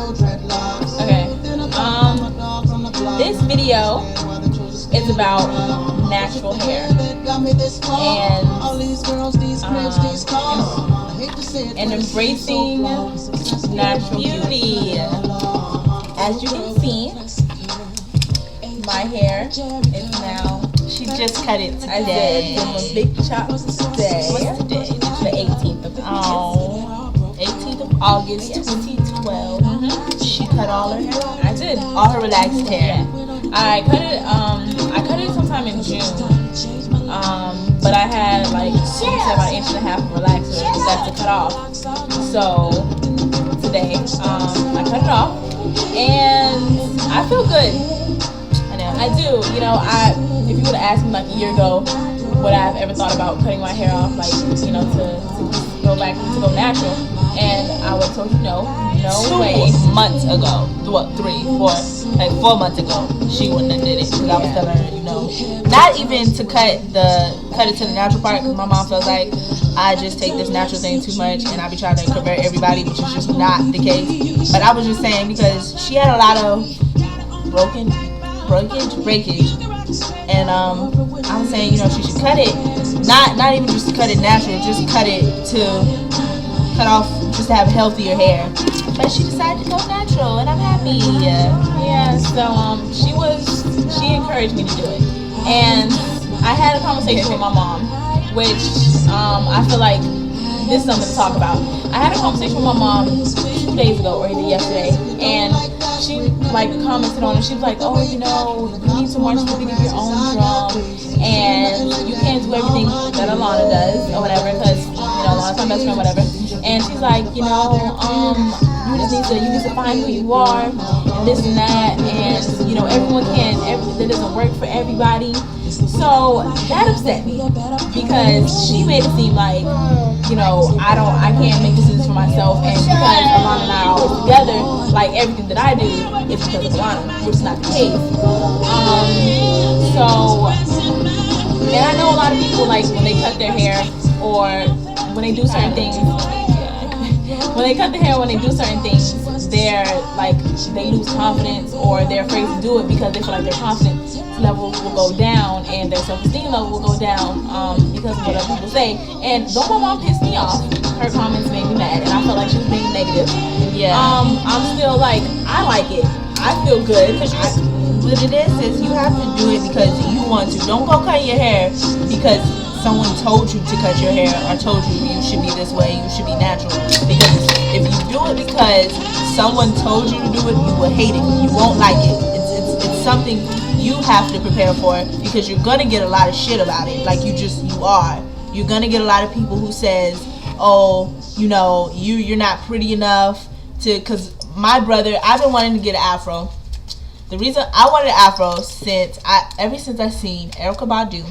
Okay. This video is about natural hair and embracing natural beauty. As you can see, my hair is now. She just cut it today. I did give a big chop today. What's today? The 18th of August. 18th of August, 2012. She cut all her hair. I did. All her relaxed hair. I cut it. I cut it sometime in June. But I had like about 1.5 inches of relaxer left to cut off. So today, I cut it off, and I feel good. I know. I do. You know, if you would have asked me like a year ago, would I have ever thought about cutting my hair off, like, you know, to go natural, and I would have told you no way. 2 months ago, what, 3, 4, like 4 months ago, she wouldn't have did it. Because I was telling her, you know, not even to cut it to the natural part, because my mom feels like I just take this natural thing too much, and I be trying to convert everybody, which is just not the case. But I was just saying, because she had a lot of breakage, and I was saying, you know, she should cut it, not even just cut it natural, just cut off just to have healthier hair. But she decided to go natural, and I'm happy. Yeah. So she encouraged me to do it, and I had a conversation with my mom, which I feel like this is something to talk about. I had a conversation with my mom 2 days ago, or either yesterday, and she like commented on it. She was like, "Oh, you know, you need to learn to beat your own drum, and you can't do everything that Alana does, or whatever, because you know Alana's my best friend, whatever." And she's like, "You know, you need to find who you are, and this and that, and you know, that doesn't work for everybody." So that upset me, because she made it seem like, you know, I can't make decisions for myself, and because Alana and I are always together, like everything that I do is because of Alana, which is not the case. And I know a lot of people, like, when they cut their hair, or when they do certain things, they're like, they lose confidence, or they're afraid to do it because they feel like their confidence level will go down and their self-esteem level will go down because of what other people say. And though my mom pissed me off, her comments made me mad, and I felt like she was being negative. Yeah. I'm still like, I like it. I feel good. What it is you have to do it because you want to. Don't go cut your hair because someone told you to cut your hair, or told you should be this way, you should be natural. Because if you do it because someone told you to do it, you will hate it. You won't like it. It's something you have to prepare for, because you're gonna get a lot of shit about it. Like you are. You're gonna get a lot of people who says, "Oh, you know, you're not pretty enough to." Because my brother, I've been wanting to get an afro. The reason I wanted an afro ever since I seen Erykah Badu.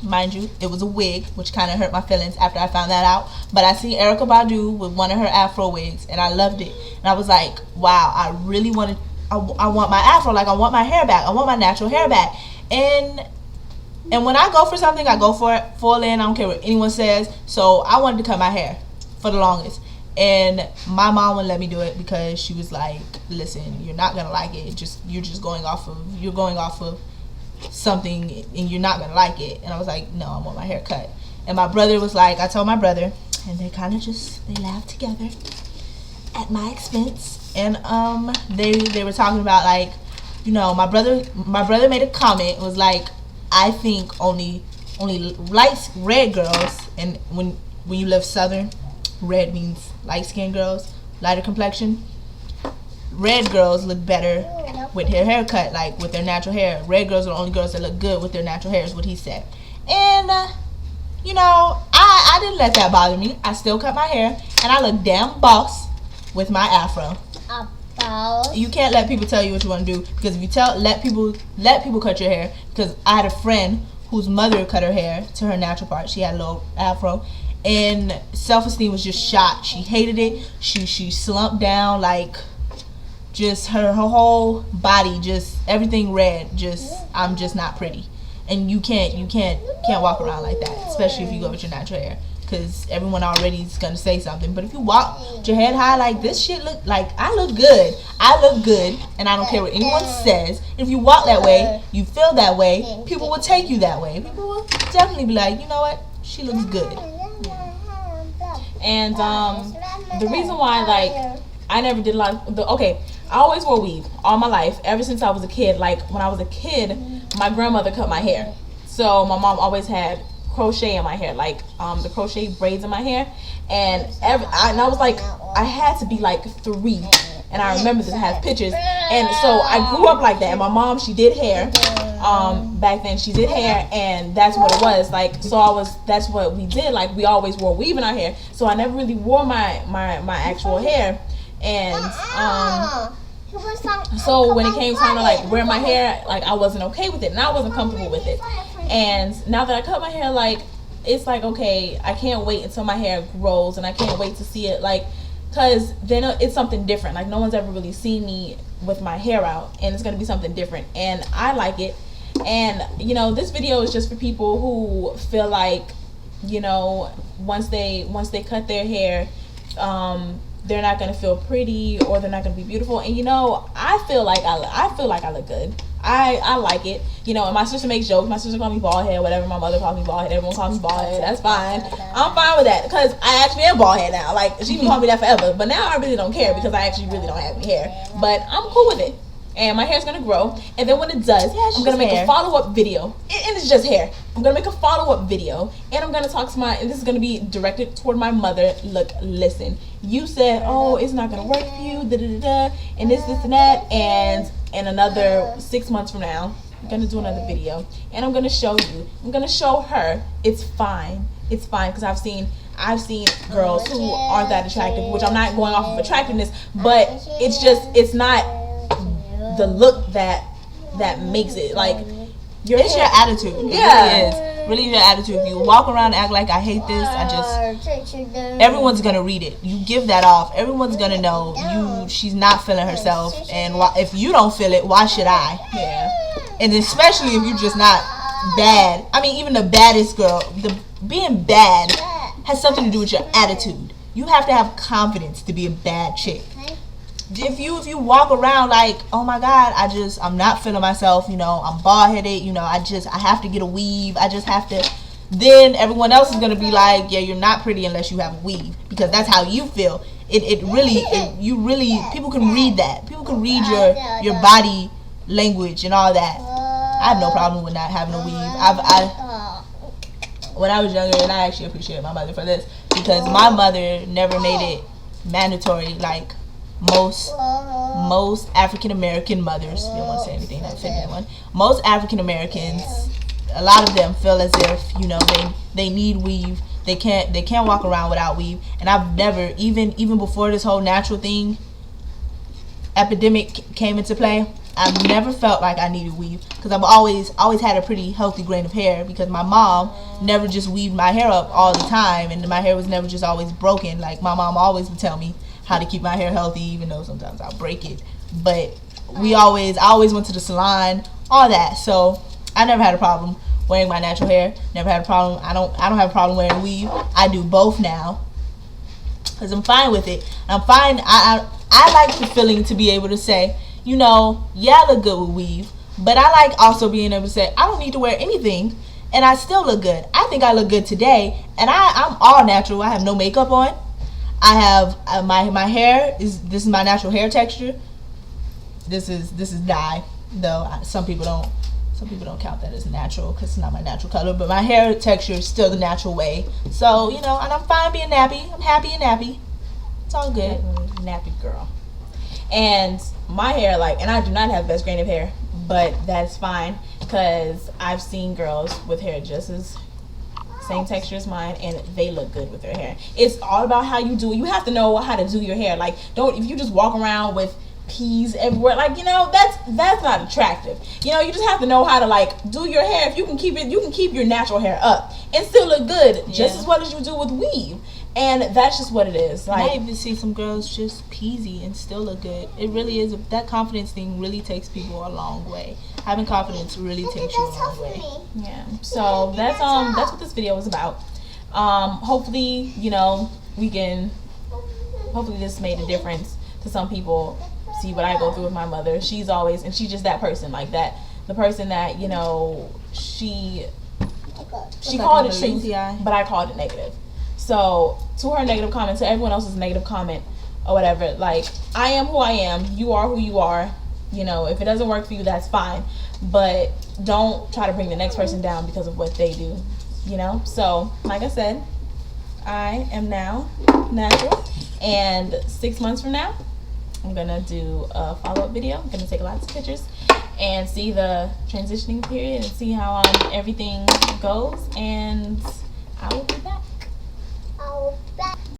Mind you, it was a wig, which kind of hurt my feelings after I found that out. But I seen Erykah Badu with one of her afro wigs, and I loved it. And I was like, wow, I really wanted. I want my afro, like I want my hair back. I want my natural hair back. And when I go for something, I go for it full in. I don't care what anyone says. So I wanted to cut my hair for the longest. And my mom wouldn't let me do it because she was like, listen, you're not gonna like it. You're going off of something, and you're not gonna like it. And I was like, no, I want my hair cut. And my brother was like, I told my brother, and they kind of they laughed together at my expense. And they were talking about, like, you know, my brother made a comment. It was like, I think only red girls, and when you live southern, red means light skinned girls, lighter complexion. Red girls look better with their hair cut, like with their natural hair. Red girls are the only girls that look good with their natural hair, is what he said. And you know, I didn't let that bother me. I still cut my hair, and I look damn boss with my afro. You can't let people tell you what you want to do, because if you let people cut your hair. Because I had a friend whose mother cut her hair to her natural part. She had a little afro, and self-esteem was just shot. She hated it. She slumped down, like, just her whole body, just everything red. I'm just not pretty. And you can't walk around like that, especially if you go with your natural hair. because everyone already is gonna say something. But if you walk with your head high like this shit look like, I look good, and I don't care what anyone says. If you walk that way, you feel that way, people will take you that way. People will definitely be like, you know what, she looks good. And the reason why, like, I never did a lot of I always wore weave all my life, ever since I was a kid. Like, when I was a kid, my grandmother cut my hair, so my mom always had crochet in my hair, like the crochet braids in my hair, and I was like, I had to be like 3, and I remember this, I have pictures, and so I grew up like that. And my mom, she did hair, back then she did hair, and that's what it was like. So that's what we did, like, we always wore weave in our hair, so I never really wore my actual hair. And so when it came time to like wear my hair, like, I wasn't okay with it, and I wasn't comfortable with it. And now that I cut my hair, like, it's like, okay, I can't wait until my hair grows, and I can't wait to see it, like, because then it's something different. Like, no one's ever really seen me with my hair out, and it's going to be something different, and I like it. And, you know, this video is just for people who feel like, you know, once they cut their hair, they're not gonna feel pretty, or they're not gonna be beautiful. And, you know, I feel like I look good. I like it. You know, and my sister makes jokes. My sister calls me bald head, whatever. My mother calls me bald head. Everyone calls me bald head. That's fine. I'm fine with that, because I actually am bald head now. Like, she can call me that forever, but now I really don't care, because I actually really don't have any hair. But I'm cool with it. And my hair's gonna grow, and then when it does, I'm gonna make a follow-up video, and it's just hair. I'm gonna make a follow-up video, and I'm gonna talk to and this is gonna be directed toward my mother. Look, listen, you said, oh, it's not gonna work for you, and this and that, and in another 6 months from now, I'm gonna do another video, and I'm gonna show her it's fine, because I've seen girls who aren't that attractive, which I'm not going off of attractiveness, but it's not the look that makes it, like, your attitude. It really is your attitude. If you walk around and act like, I hate this, everyone's gonna read it. You give that off, everyone's gonna know she's not feeling herself. And if you don't feel it, why should I? And especially if you're just not bad. I mean, even the baddest girl, being bad has something to do with your attitude. You have to have confidence to be a bad chick. If you walk around like, oh my God, I'm not feeling myself, you know, I'm bald headed, you know, I have to get a weave, I just have to, then everyone else is gonna be like, yeah, you're not pretty unless you have a weave, because that's how you feel. People can read that. People can read your body language and all that. I have no problem with not having a weave. When I was younger, and I actually appreciate my mother for this, because my mother never made it mandatory, like most African American mothers. They don't want to say anything that offends anyone. Most African Americans, a lot of them feel as if, you know, they need weave. They can't walk around without weave. And I've never, even before this whole natural thing epidemic came into play, I've never felt like I needed weave, because I've always had a pretty healthy grain of hair, because my mom never just weaved my hair up all the time, and my hair was never just always broken. Like, my mom always would tell me how to keep my hair healthy, even though sometimes I'll break it. But I always went to the salon, all that. So I never had a problem wearing my natural hair. Never had a problem. I don't have a problem wearing weave. I do both now, because I'm fine with it. I'm fine. I like the feeling to be able to say, you know, yeah, I look good with weave, but I like also being able to say, I don't need to wear anything, and I still look good. I think I look good today, and I'm all natural. I have no makeup on. I have my hair this is my natural hair texture. This is dye, though. Some people don't count that as natural, because it's not my natural color. But my hair texture is still the natural way. So, you know, and I'm fine being nappy. I'm happy and nappy. It's all good. Nappy girl. And my hair, like, and I do not have the best grain of hair, but that's fine, because I've seen girls with hair just as same texture as mine, and they look good with their hair. It's all about how you do it. You have to know how to do your hair. Like, if you just walk around with peas everywhere, like, you know, that's not attractive. You know, you just have to know how to, like, do your hair. If you can keep it, you can keep your natural hair up and still look good, just as well as you do with weave. And that's just what it is. Like, I even see some girls just peasy and still look good. It really is. That confidence thing really takes people a long way. Having confidence really takes you a long way. Yeah. So that's what this video was about. Hopefully, you know, hopefully this made a difference to some people. See what I go through with my mother. She's just that person like that. The person that, you know, she called it truth, but I called it negative. So to her negative comment, to everyone else's negative comment or whatever, like, I am who I am, you are who you are. You know, if it doesn't work for you, that's fine. But don't try to bring the next person down because of what they do, you know? So, like I said, I am now natural. And 6 months from now, I'm going to do a follow-up video. I'm going to take lots of pictures and see the transitioning period and see how everything goes. And I will be back.